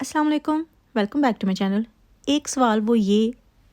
अस्सलाम वालेकुम, welcome back to my channel. एक सवाल वो ये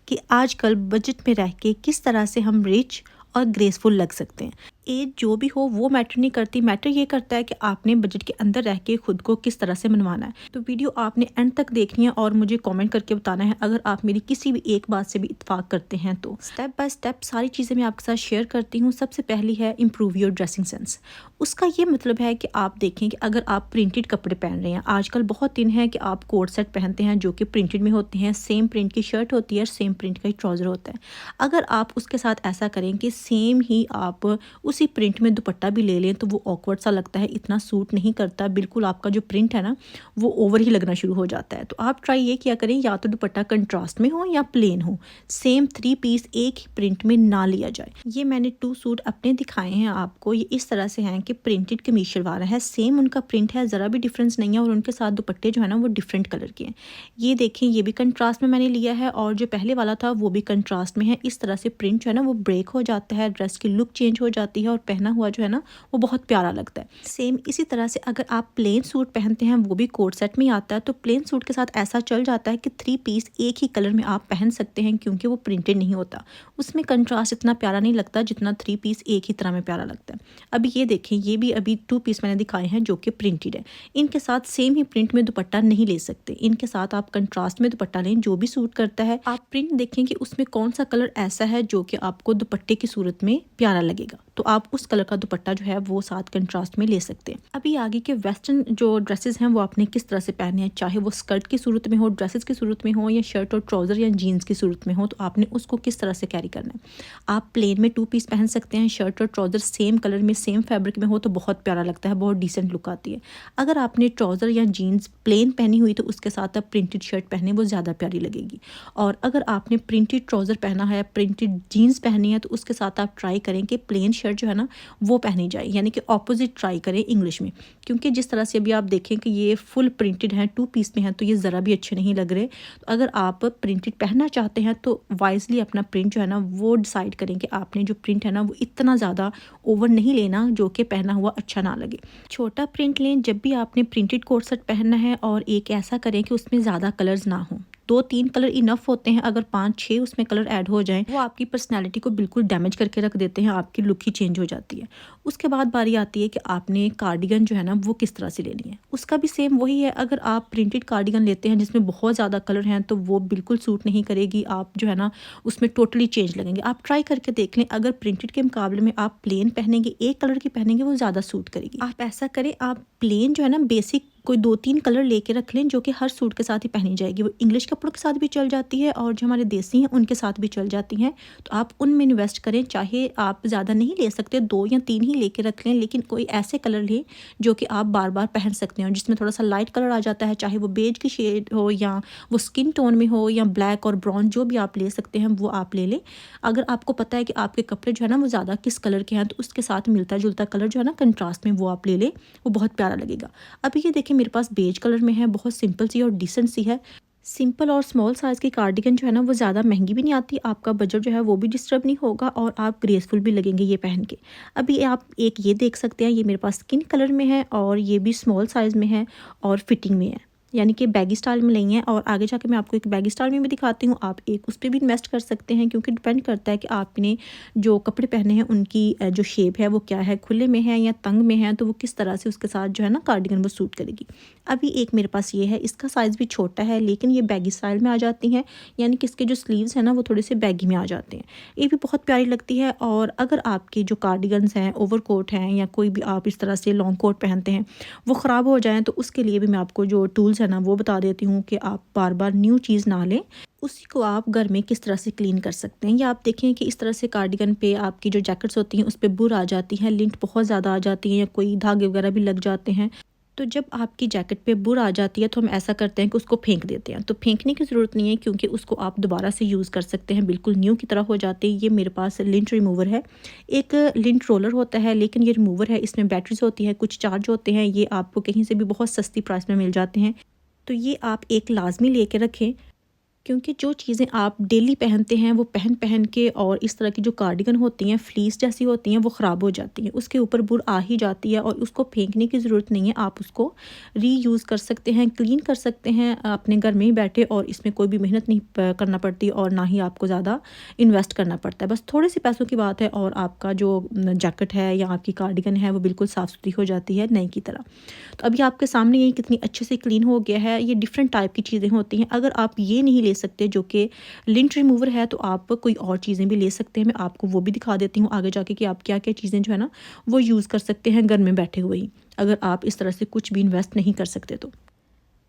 कि आजकल बजट में रह के किस तरह से हम रिच और ग्रेसफुल लग सकते हैं। एज जो भी हो वो मैटर नहीं करती, मैटर ये करता है कि आपने बजट के अंदर रह के खुद को किस तरह से मनवाना है। तो वीडियो आपने एंड तक देखनी है और मुझे कमेंट करके बताना है अगर आप मेरी किसी भी एक बात से भी इत्तेफाक करते हैं। तो स्टेप बाय स्टेप सारी चीज़ें मैं आपके साथ शेयर करती हूँ। सबसे पहली है इम्प्रूव योर ड्रेसिंग सेंस। उसका ये मतलब है कि आप देखें कि अगर आप प्रिंटेड कपड़े पहन रहे हैं, आजकल बहुत दिन है कि आप कोट सेट पहनते हैं जो कि प्रिंटेड में होते हैं, सेम प्रिंट की शर्ट होती है, सेम प्रिंट का ही ट्राउज़र होता है। अगर आप उसके साथ ऐसा करें कि सेम ही आप उसी प्रिंट में दुपट्टा भी ले लें तो वो ऑकवर्ड सा लगता है, इतना सूट नहीं करता। बिल्कुल आपका जो प्रिंट है ना वो ओवर ही लगना शुरू हो जाता है। तो आप ट्राई ये किया करें, या तो दुपट्टा कंट्रास्ट में हो या प्लेन हो, सेम 3 पीस एक ही प्रिंट में ना लिया जाए। ये मैंने 2 सूट अपने दिखाए हैं आपको। ये इस तरह से हैं कि प्रिंटेड कमीज शलवार है, सेम उनका प्रिंट है, ज़रा भी डिफरेंस नहीं है और उनके साथ दुपट्टे जो है ना वो डिफरेंट कलर के हैं। ये देखें, ये भी कंट्रास्ट में मैंने लिया है और जो पहले वाला था वो भी कंट्रास्ट में है। इस तरह से प्रिंट जो है ना वो ब्रेक हो जाता है, ड्रेस की लुक चेंज हो जाती है और पहना हुआ जो है ना वो बहुत प्यारा लगता है। सेम इसी तरह से अगर आप प्लेन सूट पहनते हैं, वो भी कोट सेट में आता है, तो प्लेन सूट के साथ ऐसा चल जाता है कि 3 पीस एक ही कलर में आप पहन सकते हैं क्योंकि वो प्रिंटेड नहीं होता। उसमें कंट्रास्ट इतना प्यारा नहीं लगता जितना 3 पीस एक ही तरह में प्यारा लगता है। अभी ये देखें, ये भी अभी 2 पीस मैंने दिखाए हैं जो कि प्रिंटेड है। इनके साथ सेम ही प्रिंट में दुपट्टा नहीं ले सकते, इनके साथ आप कंट्रास्ट में दुपट्टा लें जो भी सूट करता है। आप प्रिंट देखें कि उसमें कौन सा कलर ऐसा है जो कि आपको दुपट्टे की सूरत में प्यारा लगेगा, तो आप उस कलर का दुपट्टा जो है वो साथ कंट्रास्ट में ले सकते हैं। अभी आगे के वेस्टर्न जो ड्रेसेस हैं वो आपने किस तरह से पहने हैं, चाहे वो स्कर्ट की सूरत में हो, ड्रेसेस की सूरत में हो, या शर्ट और ट्राउज़र या जीन्स की सूरत में हो, तो आपने उसको किस तरह से कैरी करना है। आप प्लेन में 2 पीस पहन सकते हैं, शर्ट और ट्राउज़र सेम कलर में सेम फैब्रिक में हो तो बहुत प्यारा लगता है, बहुत डिसेंट लुक आती है। अगर आपने ट्राउज़र या जीन्स प्लेन पहनी हुई तो उसके साथ आप प्रिंटेड शर्ट पहने, वो ज़्यादा प्यारी लगेगी। और अगर आपने प्रिंटेड ट्राउज़र पहना है, प्रिंटेड जीन्स पहनी है, तो उसके साथ आप ट्राई करें कि प्लेन शर्ट जो है ना वो पहनी जाए, यानी कि ऑपोजिट ट्राई करें इंग्लिश में। क्योंकि जिस तरह से अभी आप देखें कि ये फुल प्रिंटेड हैं, 2 पीस में हैं, तो ये ज़रा भी अच्छे नहीं लग रहे। तो अगर आप प्रिंटेड पहनना चाहते हैं तो वाइजली अपना प्रिंट जो है ना वो डिसाइड करें कि आपने जो प्रिंट है ना वो इतना ज़्यादा ओवर नहीं लेना जो कि पहना हुआ अच्छा ना लगे। छोटा प्रिंट लें जब भी आपने प्रिंटेड कोट सेट पहनना है, और एक ऐसा करें कि उसमें ज़्यादा कलर्स ना हों। 2-3 कलर इनफ होते हैं, अगर 5-6 उसमें कलर ऐड हो जाएं वो आपकी पर्सनैलिटी को बिल्कुल डैमेज करके रख देते हैं, आपकी लुक ही चेंज हो जाती है। उसके बाद बारी आती है कि आपने कार्डिगन जो है ना वो किस तरह से लेनी है। उसका भी सेम वही है, अगर आप प्रिंटेड कार्डिगन लेते हैं जिसमें बहुत ज़्यादा कलर हैं तो वो बिल्कुल सूट नहीं करेगी, आप जो है ना उसमें टोटली चेंज लगेंगे। आप ट्राई करके देख लें, अगर प्रिंटेड के मुकाबले में आप प्लेन पहनेंगे, एक कलर की पहनेंगे, वो ज़्यादा सूट करेगी। आप ऐसा करें, आप प्लेन जो है ना बेसिक कोई 2-3 कलर लेके रख लें जो कि हर सूट के साथ ही पहनी जाएगी। वो इंग्लिश कपड़ों के साथ भी चल जाती है और जो हमारे देसी हैं उनके साथ भी चल जाती हैं। तो आप उनमें इन्वेस्ट करें, चाहे आप ज़्यादा नहीं ले सकते, 2 या 3 ही लेके रख लें, लेकिन कोई ऐसे कलर लें जो कि आप बार बार पहन सकते हैं, जिसमें थोड़ा सा लाइट कलर आ जाता है, चाहे वो बेज की शेड हो या वो स्किन टोन में हो या ब्लैक और ब्राउन, जो भी आप ले सकते हैं वो आप ले लें। अगर आपको पता है कि आपके कपड़े जो है ना वो ज़्यादा किस कलर के हैं तो उसके साथ मिलता जुलता कलर जो है ना कंट्रास्ट में वो आप ले लें, वो बहुत प्यारा लगेगा। अभी ये देखिए मेरे पास बेज कलर में है, बहुत सिंपल सी और डिसेंट सी है। सिंपल और स्मॉल साइज़ की कार्डिगन जो है ना वो ज़्यादा महंगी भी नहीं आती, आपका बजट जो है वो भी डिस्टर्ब नहीं होगा और आप ग्रेसफुल भी लगेंगे ये पहन के। अभी आप एक ये देख सकते हैं, ये मेरे पास स्किन कलर में है और ये भी स्मॉल साइज़ में है और फिटिंग में है, यानी कि बैगी स्टाइल में नहीं है। और आगे जाके मैं आपको एक बैगी स्टाइल में भी दिखाती हूँ, आप एक उस पर भी इन्वेस्ट कर सकते हैं, क्योंकि डिपेंड करता है कि आपने जो कपड़े पहने हैं उनकी जो शेप है वो क्या है, खुले में है या तंग में है, तो वो किस तरह से उसके साथ जो है ना कार्डिगन वो सूट करेगी। अभी एक मेरे पास ये है, इसका साइज़ भी छोटा है लेकिन ये बैगी स्टाइल में आ जाती हैं, यानी कि इसके जो स्लीव्स हैं ना वो थोड़े से बैगी में आ जाते हैं। ये भी बहुत प्यारी लगती है। और अगर आपकी जो कार्डिगन्स हैं, ओवरकोट हैं, या कोई भी आप इस तरह से लॉन्ग कोट पहनते हैं, वो ख़राब हो जाएँ तो उसके लिए भी मैं आपको जो टूल्स है ना वो बता देती हूँ कि आप बार बार न्यू चीज़ ना लें, उसी को आप घर में किस तरह से क्लीन कर सकते हैं। या आप देखें कि इस तरह से कार्डिगन पे आपकी जो जैकेट्स होती हैं उस पे बुर आ जाती हैं, लिंट बहुत ज़्यादा आ जाती है या कोई धागे वगैरह भी लग जाते हैं। तो जब आपकी जैकेट पे बुर आ जाती है तो हम ऐसा करते हैं कि उसको फेंक देते हैं। तो फेंकने की ज़रूरत नहीं है, क्योंकि उसको आप दोबारा से यूज़ कर सकते हैं, बिल्कुल न्यू की तरह हो जाते हैं। ये मेरे पास लिंट रिमूवर है, एक लिंट रोलर होता है लेकिन ये रिमूवर है, इसमें बैटरीज होती है, कुछ चार्ज होते हैं, ये आपको कहीं से भी बहुत सस्ती प्राइस में मिल जाते हैं। तो ये आप एक लाजमी लेके रखें, क्योंकि जो चीज़ें आप डेली पहनते हैं वो पहन के और इस तरह की जो कार्डिगन होती हैं फ्लीस जैसी होती हैं वो ख़राब हो जाती हैं, उसके ऊपर बुर आ ही जाती है और उसको फेंकने की ज़रूरत नहीं है। आप उसको रीयूज़ कर सकते हैं, क्लीन कर सकते हैं अपने घर में ही बैठे, और इसमें कोई भी मेहनत नहीं करना पड़ती और ना ही आपको ज़्यादा इन्वेस्ट करना पड़ता है। बस थोड़े से पैसों की बात है और आपका जो जैकेट है या आपकी कार्डिगन है वो बिल्कुल साफ़ सुथरी हो जाती है नई की तरह। तो अभी आपके सामने ये कितनी अच्छे से क्लीन हो गया है। ये डिफरेंट टाइप की चीज़ें होती हैं। अगर आप ये नहीं ले सकते जो कि लिंट रिमूवर है, तो आप कोई और चीज़ें भी ले सकते हैं। मैं आपको वो भी दिखा देती हूँ आगे जाके कि आप क्या-क्या चीज़ें जो है ना वो यूज़ कर सकते हैं घर में बैठे हुए ही, अगर आप इस तरह से कुछ भी इन्वेस्ट नहीं कर सकते तो।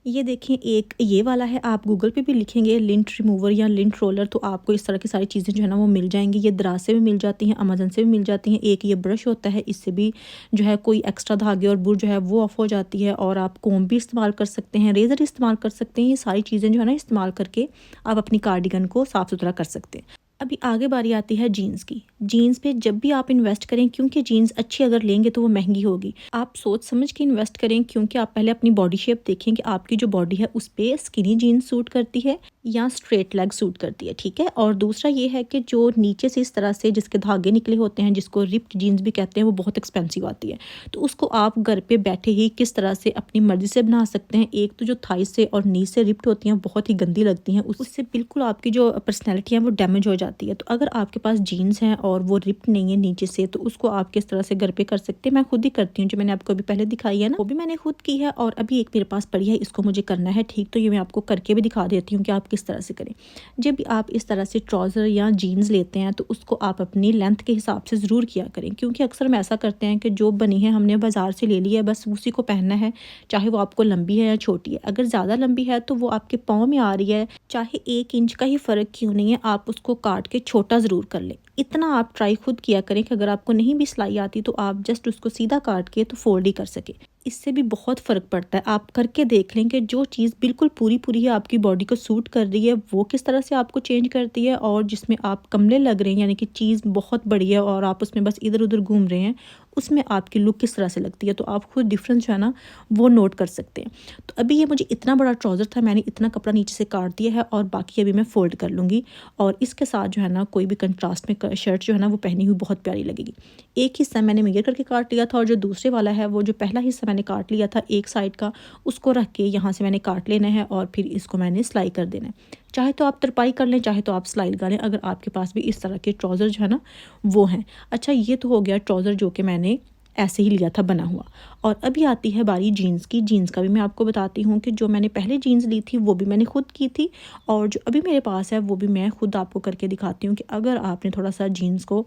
ये देखें, एक ये वाला है, आप गूगल पे भी लिखेंगे लिंट रिमूवर या लिंट रोलर तो आपको इस तरह की सारी चीज़ें जो है ना वो मिल जाएंगी। ये दराज से भी मिल जाती हैं, अमेज़न से भी मिल जाती हैं। एक ये ब्रश होता है, इससे भी जो है कोई एक्स्ट्रा धागे और बुर जो है वो ऑफ हो जाती है। और आप कोम भी इस्तेमाल कर सकते हैं, रेज़र इस्तेमाल कर सकते हैं। ये सारी चीज़ें जो है ना इस्तेमाल करके आप अपनी कार्डिगन को साफ़ सुथरा कर सकते हैं। अभी आगे बारी आती है जीन्स की। जीन्स पे जब भी आप इन्वेस्ट करें, क्योंकि जीन्स अच्छी अगर लेंगे तो वो महंगी होगी, आप सोच समझ के इन्वेस्ट करें। क्योंकि आप पहले अपनी बॉडी शेप देखें कि आपकी जो बॉडी है उस पे स्किनी जीन्स सूट करती है या स्ट्रेट लेग सूट करती है, ठीक है। और दूसरा ये है कि जो नीचे से इस तरह से जिसके धागे निकले होते हैं, जिसको रिप्ड जीन्स भी कहते हैं, वो बहुत एक्सपेंसिव आती है। तो उसको आप घर पे बैठे ही किस तरह से अपनी मर्जी से बना सकते हैं। एक तो जो थाई से और नी से रिप्ड होती हैं बहुत ही गंदी लगती हैं, उससे बिल्कुल आपकी जो पर्सनैलिटी है वो डैमेज हो जाती है। तो अगर आपके पास जीन्स हैं और वो रिप्ड नहीं है नीचे से, तो उसको आप किस तरह से घर पे कर सकते हैं। मैं खुद ही करती हूँ, जो मैंने आपको अभी पहले दिखाई है ना, वो भी मैंने खुद की है। और अभी एक मेरे पास पड़ी है, इसको मुझे करना है ठीक। तो ये मैं आपको करके भी दिखा देती हूँ कि आप किस तरह से करें। जब भी आप इस तरह से ट्राउज़र या जीन्स लेते हैं तो उसको आप अपनी लेंथ के हिसाब से ज़रूर किया करें। क्योंकि अक्सर हम ऐसा करते हैं कि जो बनी है हमने बाज़ार से ले ली है, बस उसी को पहनना है, चाहे वो आपको लंबी है या छोटी है। अगर ज़्यादा लंबी है तो वो आपके पाँव में आ रही है, चाहे 1 इंच का ही फ़र्क क्यों नहीं है, आप उसको काट के छोटा ज़रूर कर लें। इतना आप ट्राई खुद किया करें कि अगर आपको नहीं भी सिलाई आती तो आप जस्ट उसको सीधा काट के तो फोल्ड ही कर सके। इससे भी बहुत फ़र्क पड़ता है। आप करके देख लें कि जो चीज़ बिल्कुल पूरी है, आपकी बॉडी को सूट कर रही है, वो किस तरह से आपको चेंज करती है। और जिसमें आप कमले लग रहे हैं, यानी कि चीज़ बहुत बड़ी है और आप उसमें बस इधर उधर घूम रहे हैं, उसमें आपकी लुक किस तरह से लगती है। तो आप खुद डिफरेंस जो है ना वो नोट कर सकते हैं। तो अभी ये मुझे इतना बड़ा ट्राउज़र था, मैंने इतना कपड़ा नीचे से काट दिया है और बाकी अभी मैं फ़ोल्ड कर लूँगी। और इसके साथ जो है ना कोई भी कंट्रास्ट में शर्ट जो है ना वो पहनी हुई बहुत प्यारी लगेगी। एक हिस्सा मैंने मेजर करके काट लिया था और जो दूसरे वाला है, वो जो पहला हिस्सा मैंने काट लिया था एक साइड का, उसको रख के यहाँ से मैंने काट लेना है और फिर इसको मैंने सिलाई कर देना है। चाहे तो आप तरपाई कर लें, चाहे तो आप सिलाई लगा लें, अगर आपके पास भी इस तरह के ट्राउज़र जो है ना वो हैं। अच्छा, ये तो हो गया ट्राउज़र जो कि मैंने ऐसे ही लिया था बना हुआ। और अभी आती है बारी जीन्स की। जीन्स का भी मैं आपको बताती हूँ कि जो मैंने पहले जीन्स ली थी वो भी मैंने खुद की थी, और जो अभी मेरे पास है वो भी मैं खुद आपको करके दिखाती हूँ कि अगर आपने थोड़ा सा जीन्स को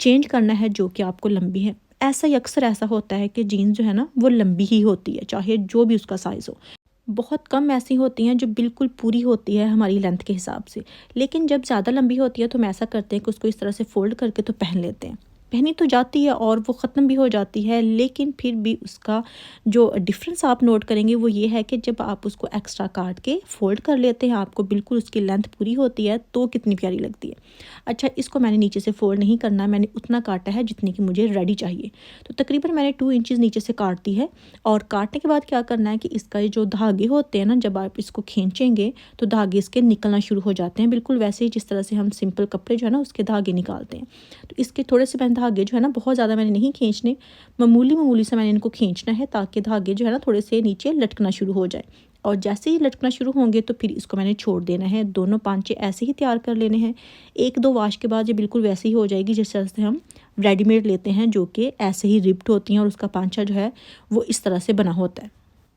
चेंज करना है जो कि आपको लंबी है। ऐसा ही अक्सर ऐसा होता है कि जीन्स जो है ना वो लंबी ही होती है, चाहे जो भी उसका साइज़ हो। बहुत कम ऐसी होती हैं जो बिल्कुल पूरी होती है हमारी लेंथ के हिसाब से। लेकिन जब ज़्यादा लंबी होती है तो हम ऐसा करते हैं कि उसको इस तरह से फ़ोल्ड करके तो पहन लेते हैं। पहनी तो जाती है और वो ख़त्म भी हो जाती है, लेकिन फिर भी उसका जो डिफरेंस आप नोट करेंगे वो ये है कि जब आप उसको एक्स्ट्रा काट के फ़ोल्ड कर लेते हैं, आपको बिल्कुल उसकी लेंथ पूरी होती है तो कितनी प्यारी लगती है। अच्छा, इसको मैंने नीचे से फ़ोल्ड नहीं करना, मैंने उतना काटा है जितनी की मुझे रेडी चाहिए। तो तकरीबन मैंने 2 इंचज़ नीचे से काट दी है। और काटने के बाद क्या करना है कि इसका ये जो धागे होते हैं ना, जब आप इसको खींचेंगे तो धागे इसके निकलना शुरू हो जाते हैं, बिल्कुल वैसे ही जिस तरह से हम सिंपल कपड़े जो है ना उसके धागे निकालते हैं। तो इसके थोड़े से मैंने धागे जो है ना बहुत ज़्यादा मैंने नहीं खींचने, मामूली से मैंने इनको खींचना है ताकि धागे जो है ना थोड़े से नीचे लटकना शुरू हो जाए। और जैसे ही लटकना शुरू होंगे तो फिर इसको मैंने छोड़ देना है। दोनों पांचे ऐसे ही तैयार कर लेने हैं। 1-2 वाश के बाद ये बिल्कुल वैसे ही हो जाएगी जिस तरह से हम रेडीमेड लेते हैं, जो कि ऐसे ही रिप्ड होती हैं और उसका पांचा जो है वो इस तरह से बना होता है।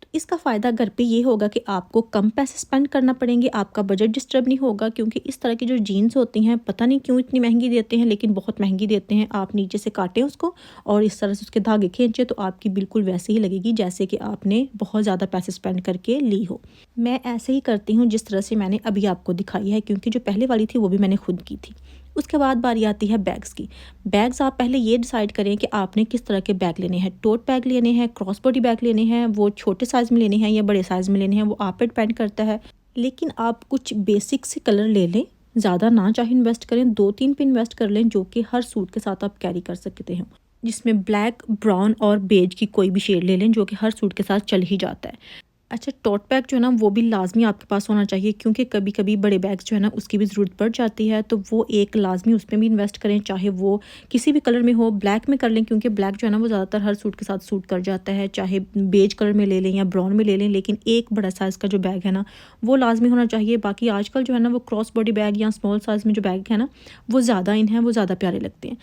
तो इसका फ़ायदा घर पे ये होगा कि आपको कम पैसे स्पेंड करना पड़ेंगे, आपका बजट डिस्टर्ब नहीं होगा। क्योंकि इस तरह की जो जीन्स होती हैं पता नहीं क्यों इतनी महंगी देते हैं, लेकिन बहुत महंगी देते हैं। आप नीचे से काटें उसको और इस तरह से उसके धागे खींचे तो आपकी बिल्कुल वैसे ही लगेगी जैसे कि आपने बहुत ज़्यादा पैसे स्पेंड करके ली हो। मैं ऐसे ही करती हूँ जिस तरह से मैंने अभी आपको दिखाई है, क्योंकि जो पहले वाली थी वो भी मैंने खुद की थी। उसके बाद बारी आती है बैग्स की। बैग्स आप पहले ये डिसाइड करें कि आपने किस तरह के बैग लेने हैं। टोट बैग लेने हैं, क्रॉस बॉडी बैग लेने हैं, वो छोटे साइज़ में लेने हैं या बड़े साइज़ में लेने हैं, वो आप पे डिपेंड करता है। लेकिन आप कुछ बेसिक से कलर ले लें, ज़्यादा ना चाहे इन्वेस्ट करें, 2-3 पे इन्वेस्ट कर लें जो कि हर सूट के साथ आप कैरी कर सकते हो। जिसमें ब्लैक, ब्राउन और बेज की कोई भी शेड ले लें जो कि हर सूट के साथ चल ही जाता है। अच्छा, टोट बैग जो है ना वो भी लाज़मी आपके पास होना चाहिए, क्योंकि कभी-कभी बड़े बैग्स जो है ना उसकी भी ज़रूरत पड़ जाती है, तो वो एक लाज़मी उसमें भी इन्वेस्ट करें, चाहे वो किसी भी कलर में हो। ब्लैक में कर लें, क्योंकि ब्लैक जो है ना वो ज़्यादातर हर सूट के साथ सूट कर जाता है, चाहे बेज कलर में ले लें या ब्राउन में ले लें, लेकिन एक बड़ा साइज़ का जो बैग है ना वो लाज़मी होना चाहिए। बाकी आजकल जो है ना वो क्रॉस बॉडी बैग या स्मॉल साइज़ में जो बैग है ना वो ज़्यादा इन है, वो ज़्यादा प्यारे लगते हैं।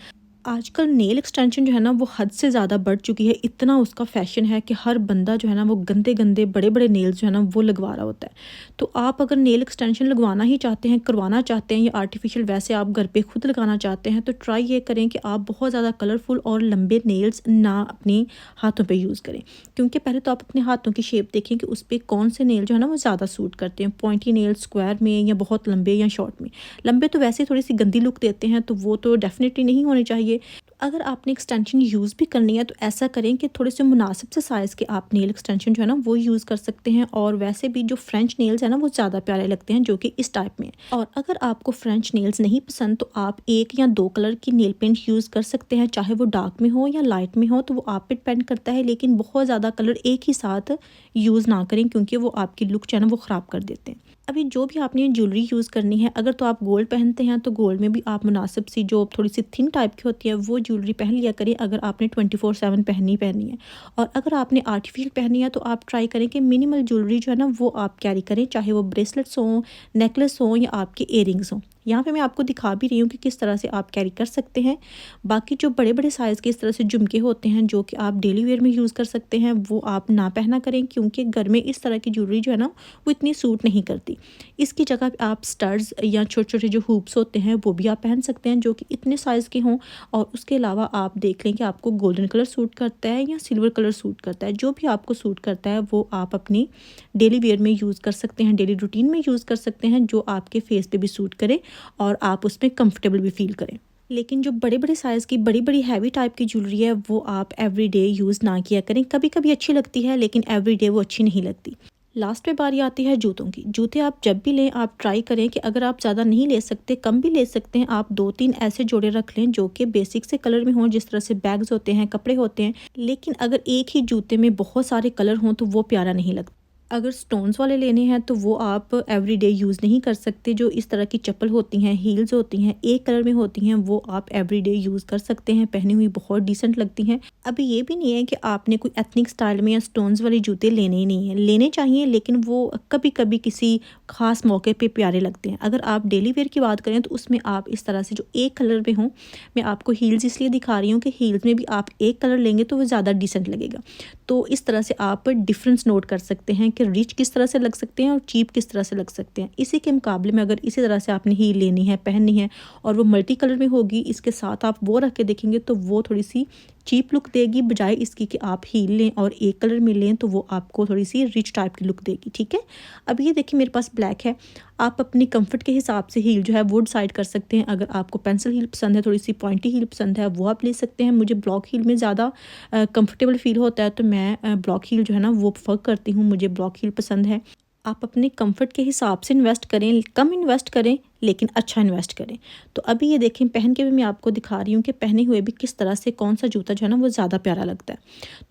आजकल नेल एक्सटेंशन जो है ना वो हद से ज़्यादा बढ़ चुकी है। इतना उसका फ़ैशन है कि हर बंदा जो है ना वो गंदे-गंदे बड़े-बड़े नेल्स जो है ना वो लगवा रहा होता है। तो आप अगर नेल एक्सटेंशन लगवाना ही चाहते हैं, करवाना चाहते हैं या आर्टिफ़िशियल वैसे आप घर पे खुद लगाना चाहते हैं, तो ट्राई ये करें कि आप बहुत ज़्यादा कलरफुल और लंबे नेल्स ना अपने हाथों पे यूज़ करें। क्योंकि पहले तो आप अपने हाथों की शेप देखें कि उस पे कौन से नेल जो है ना वो ज़्यादा सूट करते हैं। पॉइंटी नेल स्क्वायर में या बहुत लंबे या शॉर्ट में। लंबे तो वैसे थोड़ी-सी गंदी लुक देते हैं, तो वो तो डेफ़िनिटली नहीं होने चाहिए। अगर आपने एक्सटेंशन यूज़ भी करनी है तो ऐसा करें कि थोड़े से मुनासिब से साइज़ के आप नेल एक्सटेंशन जो है ना वो यूज़ कर सकते हैं। और वैसे भी जो फ्रेंच नेल्स है ना वो ज़्यादा प्यारे लगते हैं, जो कि इस टाइप में है। और अगर आपको फ्रेंच नेल्स नहीं पसंद तो आप 1 या 2 कलर की नेल पेंट यूज़ कर सकते हैं, चाहे वो डार्क में हो या लाइट में हो, तो वो आप पे डिपेंड करता है। लेकिन बहुत ज़्यादा कलर एक ही साथ यूज़ ना करें, क्योंकि वो आपकी लुक जो है ना वो ख़राब कर देते हैं। अभी जो भी आपने ज्वेलरी यूज़ करनी है, अगर तो आप गोल्ड पहनते हैं तो गोल्ड में भी आप मुनासिब सी जो थोड़ी सी थिन टाइप की होती है वो ज्वेलरी पहन लिया करें, अगर आपने 24/7 पहनी है। और अगर आपने आर्टिफिशियल पहनी है तो आप ट्राई करें कि मिनिमल ज्वेलरी जो है ना वो आप कैरी करें, चाहे वो ब्रेसलेट्स हों, नेकलेस हों या आपके इयररिंग्स हों। यहाँ पे मैं आपको दिखा भी रही हूँ कि किस तरह से आप कैरी कर सकते हैं। बाकी जो बड़े-बड़े साइज़ के इस तरह से झुमके होते हैं जो कि आप डेली वेयर में यूज़ कर सकते हैं, वो आप ना पहना करें, क्योंकि घर में इस तरह की ज्वेलरी जो है ना वो इतनी सूट नहीं करती। इसकी जगह पे आप स्टड्स या छोटे-छोटे जो हूप्स होते हैं वो भी आप पहन सकते हैं, जो कि इतने साइज़ के हों। और उसके अलावा आप देख लें कि आपको गोल्डन कलर सूट करता है या सिल्वर कलर सूट करता है। जो भी आपको सूट करता है वो आप अपनी डेली वेयर में यूज़ कर सकते हैं, डेली रूटीन में यूज़ कर सकते हैं, जो आपके फेस पे भी सूट करे और आप उसमें कंफर्टेबल भी फ़ील करें। लेकिन जो बड़े-बड़े साइज़ की बड़ी-बड़ी हैवी टाइप की ज्वेलरी है वो आप एवरीडे यूज़ ना किया करें। कभी-कभी अच्छी लगती है, लेकिन एवरीडे वो अच्छी नहीं लगती। लास्ट पे बारी आती है जूतों की। जूते आप जब भी लें आप ट्राई करें कि अगर आप ज़्यादा नहीं ले सकते, कम भी ले सकते हैं, आप 2-3 ऐसे जोड़े रख लें जो कि बेसिक से कलर में हों, जिस तरह से बैग्स होते हैं, कपड़े होते हैं। लेकिन अगर एक ही जूते में बहुत सारे कलर हों तो वो प्यारा नहीं लगता। अगर स्टोन्स वाले लेने हैं तो वो आप एवरीडे यूज़ नहीं कर सकते। जो इस तरह की चप्पल होती हैं, हील्स होती हैं, एक कलर में होती हैं, वो आप एवरीडे यूज़ कर सकते हैं, पहनी हुई बहुत डिसेंट लगती हैं। अभी ये भी नहीं है कि आपने कोई एथनिक स्टाइल में या स्टोन्स वाले जूते लेने ही नहीं हैं, लेने चाहिए, लेकिन वो कभी-कभी किसी ख़ास मौके पे प्यारे लगते हैं। अगर आप डेली वेयर की बात करें तो उसमें आप इस तरह से जो एक कलर में हों, मैं आपको हील्स इसलिए दिखा रही हूँ कि हील्स में भी आप एक कलर लेंगे तो वो ज़्यादा डिसेंट लगेगा। तो इस तरह से आप डिफरेंस नोट कर सकते हैं कि रिच किस तरह से लग सकते हैं और चीप किस तरह से लग सकते हैं। इसी के मुकाबले में अगर इसी तरह से आपने हील लेनी है, पहननी है और वो मल्टी कलर में होगी, इसके साथ आप वो रख के देखेंगे तो वो थोड़ी-सी चीप लुक देगी, बजाय इसकी कि आप हील लें और एक कलर में लें तो वो आपको थोड़ी-सी रिच टाइप की लुक देगी, ठीक है? अब ये देखिए मेरे पास ब्लैक है, आप अपनी कम्फर्ट के हिसाब से हील जो है वो डिसाइड कर सकते हैं। अगर आपको पेंसिल हील पसंद है, थोड़ी-सी पॉइंटी हील पसंद है, वो आप ले सकते हैं। मुझे ब्लॉक हील में ज़्यादा कंफर्टेबल फ़ील होता है, तो मैं ब्लॉक हील जो है ना वो प्रेफ़र करती हूँ, मुझे ब्लॉक हील पसंद है। आप अपने कंफर्ट के हिसाब से इन्वेस्ट करें, कम इन्वेस्ट करें लेकिन अच्छा इन्वेस्ट करें। तो अभी ये देखें पहन के भी मैं आपको दिखा रही हूँ कि पहने हुए भी किस तरह से कौन-सा जूता जो है ना वो ज़्यादा प्यारा लगता है।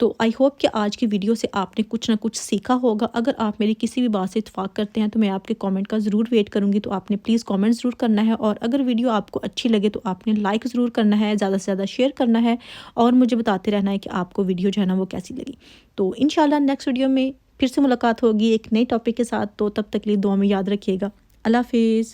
तो आई होप कि आज की वीडियो से आपने कुछ ना कुछ सीखा होगा। अगर आप मेरी किसी भी बात से इत्तेफ़ाक करते हैं तो मैं आपके कमेंट का ज़रूर वेट करूँगी, तो आपने प्लीज़ कमेंट ज़रूर करना है। और अगर वीडियो आपको अच्छी लगे तो आपने लाइक ज़रूर करना है, ज़्यादा से ज़्यादा शेयर करना है और मुझे बताते रहना है कि आपको वीडियो जो है ना वो कैसी लगी। तो इंशाल्लाह नेक्स्ट वीडियो में फिर से मुलाकात होगी एक नए टॉपिक के साथ। तो तब तक के लिए दुआ में याद रखिएगा। अल्लाह हाफ़िज़।